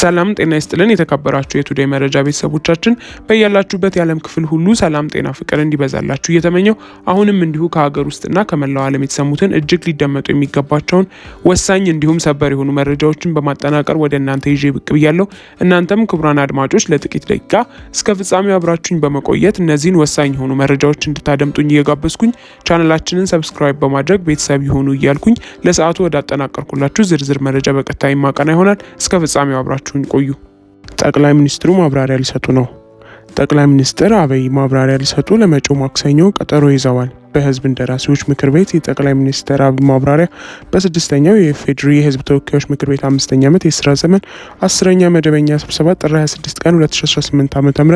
ሰላም ጤና ይስጥልን የተከበራችሁ የቱዴይ መረጃ ቤተሰቦቻችን በያላችሁበት የዓለም ክፍል ሁሉ ሰላም ጤና ፍቅር እንዲበዛላችሁ እየተመኘው አሁንም እንዲሁ ከሀገር ውስጥና ከመላው ዓለም የተሰሙትን እጅግ ሊደመጡ የሚገባቸውን ወሳኝ እንዲሁም ሰበር የሆኑ መረጃዎችን በማጠናቀር ወደ እናንተ ይዤ ብቅ ብያለሁ። እናንተም ክቡራን አድማጮች ለጥቂት ደቂቃ እስከ ፍጻሜው አብራችሁኝ በመቆየት እነዚህን ወሳኝ የሆኑ መረጃዎች እንድታደምጡኝ እየጋበዝኩኝ ቻናላችንን ሰብስክራይብ በማድረግ ቤተሰብ ይሁኑ እያልኩኝ ለሰዓቱ ወደ አጠናቀርኩላችሁ ዝርዝር መረጃ በቀጣይ ማቀና ይሆናል። እስከ ፍጻሜው አብራችሁኝ ቆዩ። ጠቅላይ ሚኒስትሩ ማብራሪያ ሊሰጡ ነው። ጠቅላይ ሚኒስትር አብይ ማብራሪያ ሊሰጡ ለመጪው ማክሰኞ ቀጠሮ ይዘዋል። በህዝብ እንደራሴዎች ምክር ቤት የጠቅላይ ሚኒስትር አብይ ማብራሪያ በስድስተኛው የኢፌዴሪ የህዝብ ተወካዮች ምክር ቤት 5ኛ ዓመት የስራ ዘመን 10ኛ መደበኛ ስብሰባ ጥር 26 ቀን 2018 ዓ.ም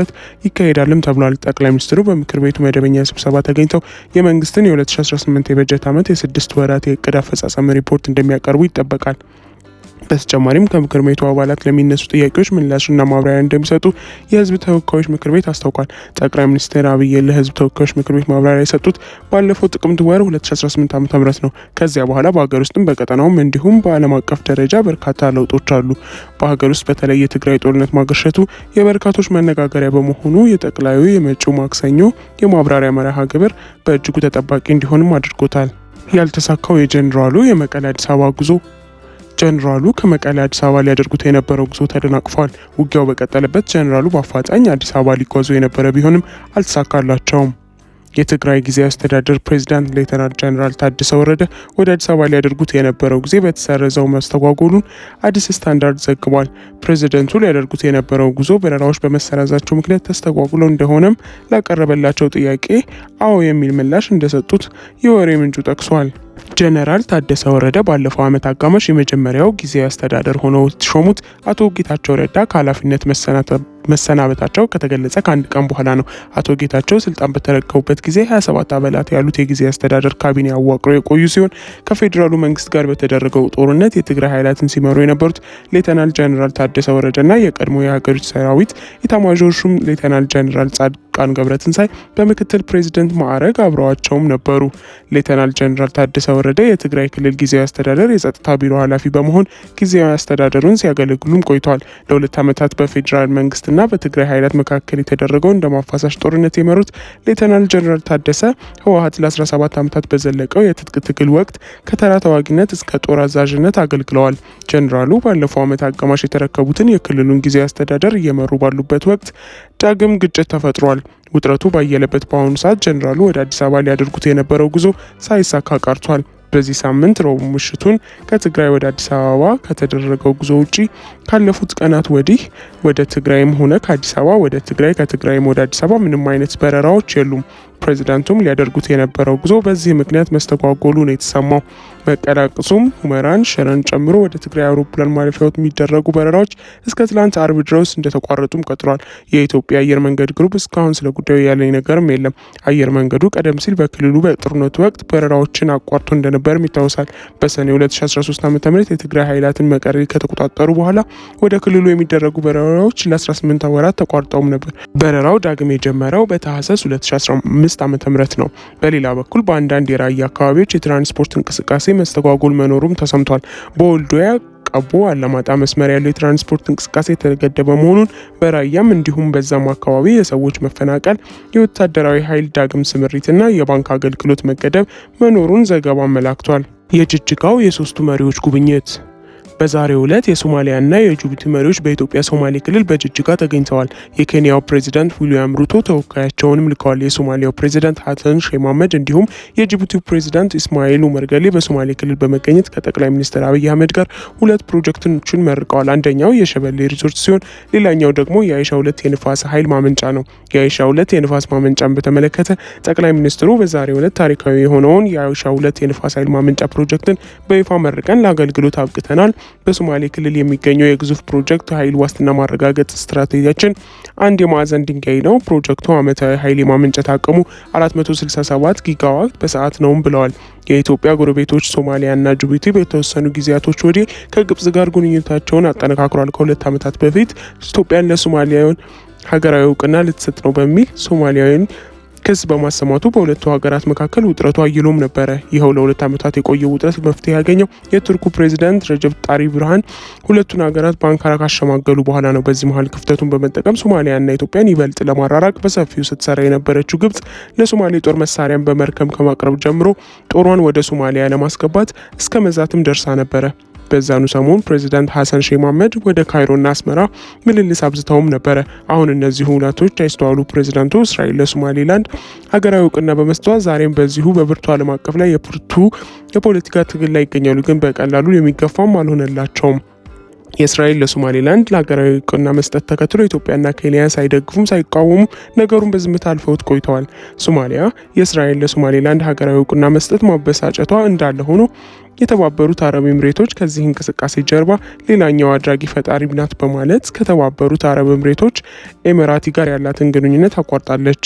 ይካሄዳልም ተብሏል። ጠቅላይ ሚኒስትሩ በምክር ቤቱ መደበኛ ስብሰባ ተገኝተው የመንግስትን የ2018 የበጀት ዓመት የ6 ወራት የእቅድ አፈጻጸም ሪፖርት እንደሚያቀርቡ ይጠበቃል። በተጨማሪም ከምክር ቤቱ አባላት ለሚነሱ ጥያቄዎች ምላሽና ማብራሪያ እንደሚሰጡ የህዝብ ተወካዮች ምክር ቤት አስታውቋል። ጠቅላይ ሚኒስትር አብይ ለህዝብ ተወካዮች ምክር ቤት ማብራሪያ የሰጡት ባለፈው ጥቅምት ወር 2018 ዓ.ም ነው። ከዚያ በኋላ በሀገር ውስጥም በቀጠናውም እንዲሁም በዓለም አቀፍ ደረጃ በርካታ ለውጦች አሉ። በሀገር ውስጥ በተለይ የትግራይ ጦርነት ማገርሸቱ የበርካቶች መነጋገሪያ በመሆኑ የጠቅላዩ የመጪው ማክሰኞ የማብራሪያ መርሃ ግብር በእጅጉ ተጠባቂ እንዲሆንም አድርጎታል። ያልተሳካው የጄኔራሉ የመቀለ አዲስ አበባ ጉዞ። ጄኔራሉ ከመቀለ አዲስ አበባ ሊያደርጉት የነበረው ጉዞ ተደናቅፏል። ውጊያው በቀጠለበት ጄኔራሉ በአፋጣኝ አዲስ አበባ ሊጓዙ የነበረ ቢሆንም አልተሳካላቸውም። የትግራይ ጊዜያዊ አስተዳደር ፕሬዝዳንት ሌተናንት ጄኔራል ታደሰ ወረደ ወደ አዲስ አበባ ሊያደርጉት የነበረው ጊዜ በተሰረዘው መስተጓጎሉን አዲስ ስታንዳርድ ዘግቧል። ፕሬዝደንቱ ሊያደርጉት የነበረው ጉዞ በረራዎች በመሰረዛቸው ምክንያት ተስተጓጉለው እንደሆነም ላቀረበላቸው ጥያቄ አዎ የሚል ምላሽ እንደሰጡት የወሬ ምንጩ ጠቅሷል። ጄኔራል ታደሰ ወረደ ባለፈው ዓመት አጋማሽ የመጀመሪያው ጊዜያዊ አስተዳደር ሆነው የተሾሙት አቶ ጌታቸው ረዳ ከኃላፊነት መሰናበታቸው ከተገለጸ ከአንድ ቀን በኋላ ነው። አቶ ጌታቸው ስልጣን በተረከቡበት ጊዜ 27 አባላት ያሉት የጊዜያዊ አስተዳደር ካቢኔ አዋቅረው የቆዩ ሲሆን ከፌዴራሉ መንግስት ጋር በተደረገው ጦርነት የትግራይ ኃይላትን ሲመሩ የነበሩት ሌተናል ጄኔራል ታደሰ ወረደና የቀድሞ የሀገሪቱ ሰራዊት ኢታማዦር ሹም ሌተናል ጄኔራል ጻድቃን ገብረትንሳኤ በምክትል ፕሬዝደንት ማዕረግ አብረዋቸውም ነበሩ። ሌተናል ጄኔራል ታደሰ ወረደ የትግራይ ክልል ጊዜያዊ አስተዳደር የጸጥታ ቢሮ ኃላፊ በመሆን ጊዜያዊ አስተዳደሩን ሲያገለግሉም ቆይተዋል። ለ2 ዓመታት በፌዴራል መንግስትና በትግራይ ኃይላት መካከል የተደረገው እንደማፋሳሽ ጦርነት የመሩት ሌተናል ጄኔራል ታደሰ ህወሓት ለ17 ዓመታት በዘለቀው የትጥቅ ትግል ወቅት ከተራ ተዋጊነት እስከ ጦር አዛዥነት አገልግለዋል። ጄኔራሉ ባለፈው ዓመት አጋማሽ የተረከቡትን የክልሉን ጊዜያዊ አስተዳደር እየመሩ ባሉበት ወቅት ዳግም ግጭት ተፈጥሯል። ውጥረቱ ባየለበት በአሁኑ ሰዓት ጄኔራሉ ወደ አዲስ አበባ ሊያደርጉት የነበረው ጉዞ ሳይሳካ ቀርቷል። በዚህ ሳምንት ረቡዕ ምሽቱን ከትግራይ ወደ አዲስ አበባ ከተደረገው ጉዞ ውጪ ካለፉት ቀናት ወዲህ ወደ ትግራይም ሆነ ከአዲስ አበባ ወደ ትግራይ ከትግራይም ወደ አዲስ አበባ ምንም አይነት በረራዎች የሉም። ፕሬዚዳንቱም ሊያደርጉት የነበረው ጉዞ በዚህ ምክንያት መስተጓጎሉ ነው የተሰማው። መቀላቅሱም ሁመራን፣ ሽረን ጨምሮ ወደ ትግራይ አውሮፕላን ማረፊያዎች የሚደረጉ በረራዎች እስከ ትላንት አርብ ድረስ እንደተቋረጡም ቀጥሏል። የኢትዮጵያ አየር መንገድ ግሩፕ እስካሁን ስለ ጉዳዩ ያለኝ ነገርም የለም። አየር መንገዱ ቀደም ሲል በክልሉ በጦርነቱ ወቅት በረራዎችን አቋርጦ እንደነበርም ይታወሳል። በሰኔ 2013 ዓ.ም የትግራይ ኃይላትን መቀሌ ከተቆጣጠሩ በኋላ ወደ ክልሉ የሚደረጉ በረራዎች ለ18 ወራት ተቋርጠውም ነበር። በረራው ዳግም የጀመረው በታህሳስ 2015 ዓ.ም ነው። በሌላ በኩል በአንዳንድ የራያ አካባቢዎች የትራንስፖርት እንቅስቃሴ መስተጓጎል መኖሩም ተሰምቷል። በወልዲያ ቀቦ አላማጣ መስመር ያለው የትራንስፖርት እንቅስቃሴ የተገደበ መሆኑን በራያም እንዲሁም በዛም አካባቢ የሰዎች መፈናቀል፣ የወታደራዊ ኃይል ዳግም ስምሪትና የባንክ አገልግሎት መገደብ መኖሩን ዘገባ አመላክቷል። የጅጅጋው የሶስቱ መሪዎች ጉብኝት። በዛሬው ዕለት የሶማሊያና የጅቡቲ መሪዎች በኢትዮጵያ ሶማሌ ክልል በጅጅጋ ተገኝተዋል። የኬንያው ፕሬዝዳንት ዊሊያም ሩቶ ተወካያቸውንም ልከዋል። የሶማሊያው ፕሬዝዳንት ሀሰን ሼህ መሐመድ እንዲሁም የጅቡቲው ፕሬዝዳንት ኢስማኤል ኡመር ገሌ በሶማሌ ክልል በመገኘት ከጠቅላይ ሚኒስትር አብይ አህመድ ጋር 2 ፕሮጀክቶችን መርቀዋል። አንደኛው የሸበሌ ሪዞርት ሲሆን ሌላኛው ደግሞ የአይሻ 2 የንፋስ ኃይል ማመንጫ ነው። የአይሻ 2 የንፋስ ማመንጫን በተመለከተ ጠቅላይ ሚኒስትሩ በዛሬው ዕለት ታሪካዊ የሆነውን የአይሻ 2 የንፋስ ኃይል ማመንጫ ፕሮጀክትን በይፋ መርቀን ለአገልግሎት አብቅተናል። በሶማሌ ክልል የሚገኘው የግዙፍ ፕሮጀክት ኃይል ዋስትና ማረጋገጥ ስትራቴጂያችን አንድ የማዕዘን ድንጋይ ነው። ፕሮጀክቱ ዓመታዊ ኃይል የማመንጨት አቅሙ 467 ጊጋዋት በሰዓት ነውም ብለዋል። የኢትዮጵያ ጎረቤቶች ሶማሊያና ጅቡቲ በተወሰኑ ጊዜያቶች ወዲህ ከግብጽ ጋር ግንኙነታቸውን አጠናክረዋል። ከ2 ዓመታት በፊት ኢትዮጵያን ለሶማሊያውያን ሀገራዊ እውቅና ልትሰጥ ነው በሚል ሶማሊያውያን ክስ በማሰማቱ በሁለቱ ሀገራት መካከል ውጥረቱ አይሎም ነበረ። ይኸው ለ2 ዓመታት የቆየው ውጥረት መፍትሄ ያገኘው የቱርኩ ፕሬዚዳንት ረጀብ ጣይብ ኤርዶጋን ሁለቱን ሀገራት በአንካራ ካሸማገሉ በኋላ ነው። በዚህ መሀል ክፍተቱን በመጠቀም ሶማሊያና ኢትዮጵያን ይበልጥ ለማራራቅ በሰፊው ስትሰራ የነበረችው ግብጽ ለሶማሌ ጦር መሳሪያን በመርከብ ከማቅረብ ጀምሮ ጦሯን ወደ ሶማሊያ ለማስገባት እስከ መዛትም ደርሳ ነበረ። በዛኑ ሰሞን ፕሬዚዳንት ሐሰን ሼህ መሐመድ ወደ ካይሮና አስመራ ምልልስ አብዝተውም ነበረ። አሁን እነዚህ ሁነቶች ያስተዋሉ ፕሬዚዳንቱ እስራኤል ለሶማሌላንድ ሀገራዊ እውቅና በመስጠቷ ዛሬም በዚሁ በብርቱ ዓለም አቀፍ ላይ የብርቱ የፖለቲካ ትግል ላይ ይገኛሉ። ግን በቀላሉ የሚገፋም አልሆነላቸውም። የእስራኤል ለሶማሌላንድ ለሀገራዊ እውቅና መስጠት ተከትሎ ኢትዮጵያና ኬንያ ሳይደግፉም ሳይቃወሙ ነገሩን በዝምታ አልፈውት ቆይተዋል። ሶማሊያ የእስራኤል ለሶማሌላንድ ሀገራዊ እውቅና መስጠት ማበሳጨቷ እንዳለ ሆኖ የተባበሩት አረብ ኤምሬቶች ከዚህ እንቅስቃሴ ጀርባ ሌላኛው አድራጊ ፈጣሪ ናት በማለት ከተባበሩት አረብ ኤምሬቶች ኤሚራቲ ጋር ያላትን ግንኙነት አቋርጣለች።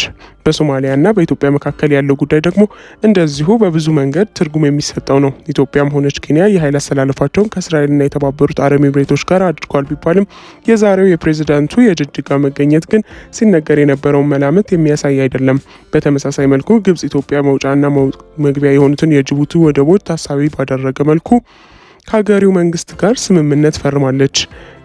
በሶማሊያና በኢትዮጵያ መካከል ያለው ጉዳይ ደግሞ እንደዚሁ በብዙ መንገድ ትርጉም የሚሰጠው ነው። ኢትዮጵያም ሆነች ኬንያ የኃይል አሰላለፋቸውን ከእስራኤልና የተባበሩት አረብ ኤምሬቶች ጋር አድርጓል ቢባልም የዛሬው የፕሬዝዳንቱ የጅጅጋ መገኘት ግን ሲነገር የነበረውን መላምት የሚያሳይ አይደለም። በተመሳሳይ መልኩ ግብጽ ኢትዮጵያ መውጫና መግቢያ የሆኑትን የጅቡቲ ወደቦች ታሳቢ ባደረገ መልኩ ከሀገሪው መንግስት ጋር ስምምነት ፈርማለች።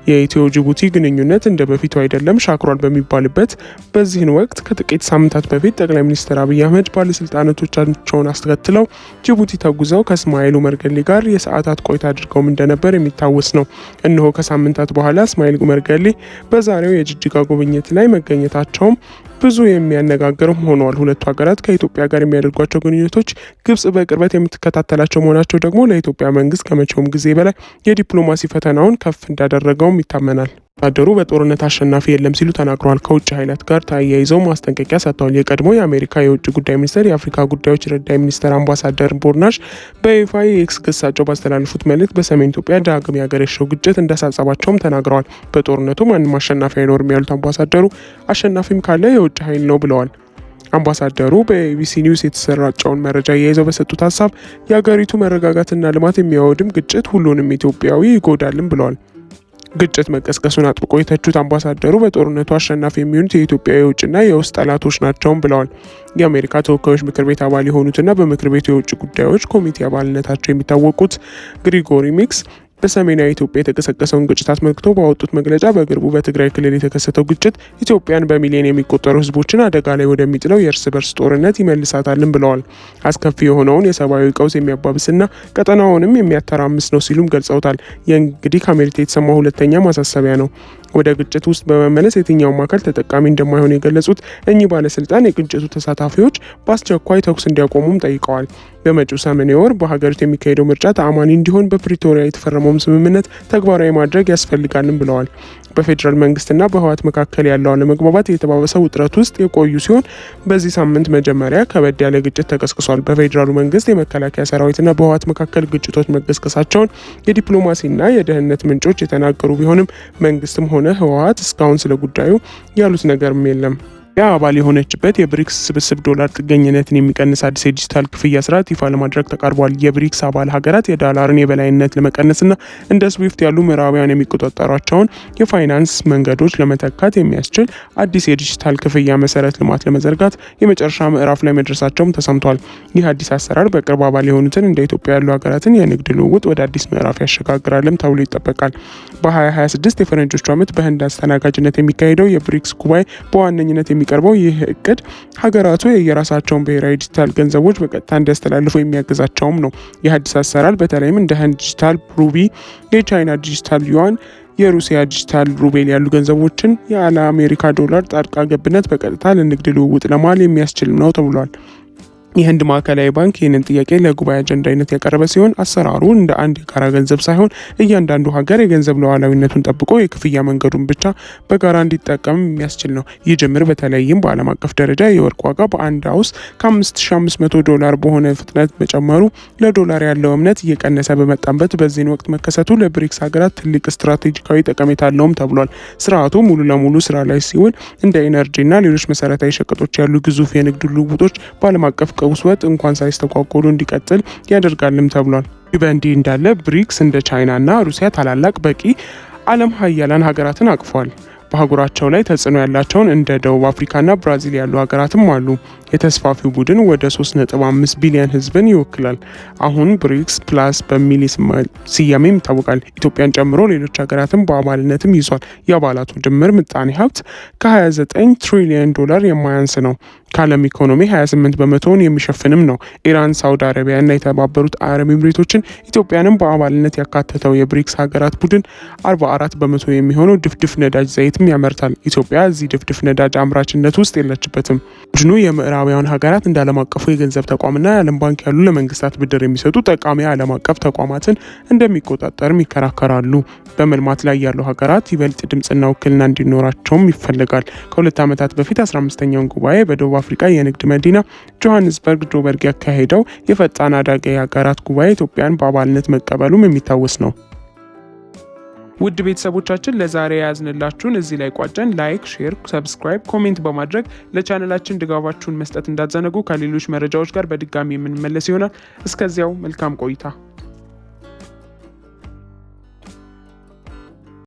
የኢትዮ ጅቡቲ ግንኙነት እንደ በፊቱ አይደለም ሻክሯል በሚባልበት በዚህን ወቅት ከጥቂት ሳምንታት በፊት ጠቅላይ ሚኒስትር አብይ አህመድ ባለስልጣናቶቻቸውን አስከትለው ጅቡቲ ተጉዘው ከእስማኤል ኡመር ገሌ ጋር የሰዓታት ቆይታ አድርገውም እንደነበር የሚታወስ ነው። እነሆ ከሳምንታት በኋላ እስማኤል ኡመር ገሌ በዛሬው የጅጅጋ ጉብኝት ላይ መገኘታቸውም ብዙ የሚያነጋግርም ሆነዋል። ሁለቱ ሀገራት ከኢትዮጵያ ጋር የሚያደርጓቸው ግንኙነቶች ግብጽ በቅርበት የምትከታተላቸው መሆናቸው ደግሞ ለኢትዮጵያ መንግስት ከመቼውም ጊዜ በላይ የዲፕሎማሲ ፈተናውን ከፍ እንዳደረገውም ይታመናል። ወታደሩ በጦርነት አሸናፊ የለም ሲሉ ተናግረዋል። ከውጭ ኃይላት ጋር ተያይዘው ማስጠንቀቂያ ሰጥተዋል። የቀድሞ የአሜሪካ የውጭ ጉዳይ ሚኒስትር የአፍሪካ ጉዳዮች ረዳት ሚኒስትር አምባሳደር ቦርናሽ በይፋ የኤክስ ገጻቸው ባስተላለፉት መልእክት በሰሜን ኢትዮጵያ ዳግም ያገረሸው ግጭት እንዳሳሰባቸውም ተናግረዋል። በጦርነቱ ማንም አሸናፊ አይኖርም ያሉት አምባሳደሩ አሸናፊም ካለ የውጭ ኃይል ነው ብለዋል። አምባሳደሩ በኤቢሲ ኒውስ የተሰራጨውን መረጃ እያይዘው በሰጡት ሀሳብ የሀገሪቱ መረጋጋትና ልማት የሚያወድም ግጭት ሁሉንም ኢትዮጵያዊ ይጎዳልም ብለዋል። ግጭት መቀስቀሱን አጥብቆ የተቹት አምባሳደሩ በጦርነቱ አሸናፊ የሚሆኑት የኢትዮጵያ የውጭና የውስጥ ጠላቶች ናቸውም ብለዋል። የአሜሪካ ተወካዮች ምክር ቤት አባል የሆኑትና በምክር ቤቱ የውጭ ጉዳዮች ኮሚቴ አባልነታቸው የሚታወቁት ግሪጎሪ ሚክስ በሰሜናዊ ኢትዮጵያ የተቀሰቀሰውን ግጭት አስመልክቶ ባወጡት መግለጫ በቅርቡ በትግራይ ክልል የተከሰተው ግጭት ኢትዮጵያን በሚሊዮን የሚቆጠሩ ሕዝቦችን አደጋ ላይ ወደሚጥለው የእርስ በርስ ጦርነት ይመልሳታልን ብለዋል። አስከፊ የሆነውን የሰብአዊ ቀውስ የሚያባብስና ቀጠናውንም የሚያተራምስ ነው ሲሉም ገልጸውታል። ይህ እንግዲህ ከአሜሪካ የተሰማው ሁለተኛ ማሳሰቢያ ነው። ወደ ግጭት ውስጥ በመመለስ የትኛውም አካል ተጠቃሚ እንደማይሆን የገለጹት እኚህ ባለስልጣን የግጭቱ ተሳታፊዎች በአስቸኳይ ተኩስ እንዲያቆሙም ጠይቀዋል። በመጪው ሰኔ ወር በሀገሪቱ የሚካሄደው ምርጫ ተአማኒ እንዲሆን በፕሪቶሪያ የተፈረመውን ስምምነት ተግባራዊ ማድረግ ያስፈልጋልም ብለዋል። በፌዴራል መንግስትና በህወሓት መካከል ያለው አለመግባባት የተባባሰ ውጥረት ውስጥ የቆዩ ሲሆን በዚህ ሳምንት መጀመሪያ ከበድ ያለ ግጭት ተቀስቅሷል። በፌዴራሉ መንግስት የመከላከያ ሰራዊትና በህወሓት መካከል ግጭቶች መቀስቀሳቸውን የዲፕሎማሲና የደህንነት ምንጮች የተናገሩ ቢሆንም መንግስትም ሆነ ህወሓት እስካሁን ስለ ጉዳዩ ያሉት ነገርም የለም። አባል የሆነችበት የብሪክስ ስብስብ ዶላር ጥገኝነትን የሚቀንስ አዲስ የዲጂታል ክፍያ ስርዓት ይፋ ለማድረግ ተቃርቧል። የብሪክስ አባል ሀገራት የዶላርን የበላይነት ለመቀነስና እንደ ስዊፍት ያሉ ምዕራባውያን የሚቆጣጠሯቸውን የፋይናንስ መንገዶች ለመተካት የሚያስችል አዲስ የዲጂታል ክፍያ መሰረት ልማት ለመዘርጋት የመጨረሻ ምዕራፍ ላይ መድረሳቸውም ተሰምቷል። ይህ አዲስ አሰራር በቅርብ አባል የሆኑትን እንደ ኢትዮጵያ ያሉ ሀገራትን የንግድ ልውውጥ ወደ አዲስ ምዕራፍ ያሸጋግራልም ተብሎ ይጠበቃል። በ2026 የፈረንጆቹ ዓመት በህንድ አስተናጋጅነት የሚካሄደው የብሪክስ ጉባኤ በዋነኝነት የሚቀርበው ይህ እቅድ ሀገራቱ የየራሳቸውን ብሔራዊ ዲጂታል ገንዘቦች በቀጥታ እንዲያስተላልፉ የሚያግዛቸውም ነው። ይህ አዲስ አሰራር በተለይም እንደ ህንድ ዲጂታል ሩቢ፣ የቻይና ዲጂታል ዩዋን፣ የሩሲያ ዲጂታል ሩቤል ያሉ ገንዘቦችን ያለ አሜሪካ ዶላር ጣልቃ ገብነት በቀጥታ ለንግድ ልውውጥ ለማዋል የሚያስችል ነው ተብሏል። የህንድ ማዕከላዊ ባንክ ይህንን ጥያቄ ለጉባኤ አጀንዳነት ያቀረበ ሲሆን አሰራሩ እንደ አንድ የጋራ ገንዘብ ሳይሆን እያንዳንዱ ሀገር የገንዘብ ሉዓላዊነቱን ጠብቆ የክፍያ መንገዱን ብቻ በጋራ እንዲጠቀም የሚያስችል ነው። ይህ ጅምር በተለይም በዓለም አቀፍ ደረጃ የወርቅ ዋጋ በአንድ አውንስ $5500 በሆነ ፍጥነት መጨመሩ ለዶላር ያለው እምነት እየቀነሰ በመጣበት በዚህን ወቅት መከሰቱ ለብሪክስ ሀገራት ትልቅ ስትራቴጂካዊ ጠቀሜታ አለውም ተብሏል። ስርዓቱ ሙሉ ለሙሉ ስራ ላይ ሲውል እንደ ኢነርጂና ሌሎች መሰረታዊ ሸቀጦች ያሉ ግዙፍ የንግድ ልውውጦች በዓለም አቀፍ ቀውስ ወጥ እንኳን ሳይስተጓጎሉ እንዲቀጥል ያደርጋልም ተብሏል። ይህ በእንዲህ እንዳለ ብሪክስ እንደ ቻይናና ሩሲያ ታላላቅ በቂ ዓለም ሀያላን ሀገራትን አቅፏል። በአህጉራቸው ላይ ተጽዕኖ ያላቸውን እንደ ደቡብ አፍሪካና ብራዚል ያሉ ሀገራትም አሉ። የተስፋፊው ቡድን ወደ 3.5 ቢሊዮን ህዝብን ይወክላል። አሁን ብሪክስ ፕላስ በሚል ስያሜም ይታወቃል። ኢትዮጵያን ጨምሮ ሌሎች ሀገራትም በአባልነትም ይዟል። የአባላቱ ድምር ምጣኔ ሀብት ከ29 ትሪሊዮን ዶላር የማያንስ ነው። ከዓለም ኢኮኖሚ 28 በመቶውን የሚሸፍንም ነው። ኢራን፣ ሳውዲ አረቢያና የተባበሩት አረብ ኤምሬቶችን ኢትዮጵያንም በአባልነት ያካተተው የብሪክስ ሀገራት ቡድን 44 በመቶ የሚሆነው ድፍድፍ ነዳጅ ዘይትም ያመርታል። ኢትዮጵያ እዚህ ድፍድፍ ነዳጅ አምራችነት ውስጥ የለችበትም። ቡድኑ የምዕራባውያን ሀገራት እንደ ዓለም አቀፉ የገንዘብ ተቋምና የዓለም ባንክ ያሉ ለመንግስታት ብድር የሚሰጡ ጠቃሚ ዓለም አቀፍ ተቋማትን እንደሚቆጣጠርም ይከራከራሉ። በመልማት ላይ ያሉ ሀገራት ይበልጥ ድምፅና ውክልና እንዲኖራቸውም ይፈልጋል። ከ2 ዓመታት በፊት 15ኛውን ጉባኤ በደቡብ አፍሪካ የንግድ መዲና ጆሃንስበርግ ጆበርግ ያካሄደው የፈጣን አደጋ የሀገራት ጉባኤ ኢትዮጵያን በአባልነት መቀበሉም የሚታወስ ነው። ውድ ቤተሰቦቻችን ለዛሬ የያዝንላችሁን እዚህ ላይ ቋጨን። ላይክ፣ ሼር፣ ሰብስክራይብ፣ ኮሜንት በማድረግ ለቻናላችን ድጋፋችሁን መስጠት እንዳትዘነጉ። ከሌሎች መረጃዎች ጋር በድጋሚ የምንመለስ ይሆናል። እስከዚያው መልካም ቆይታ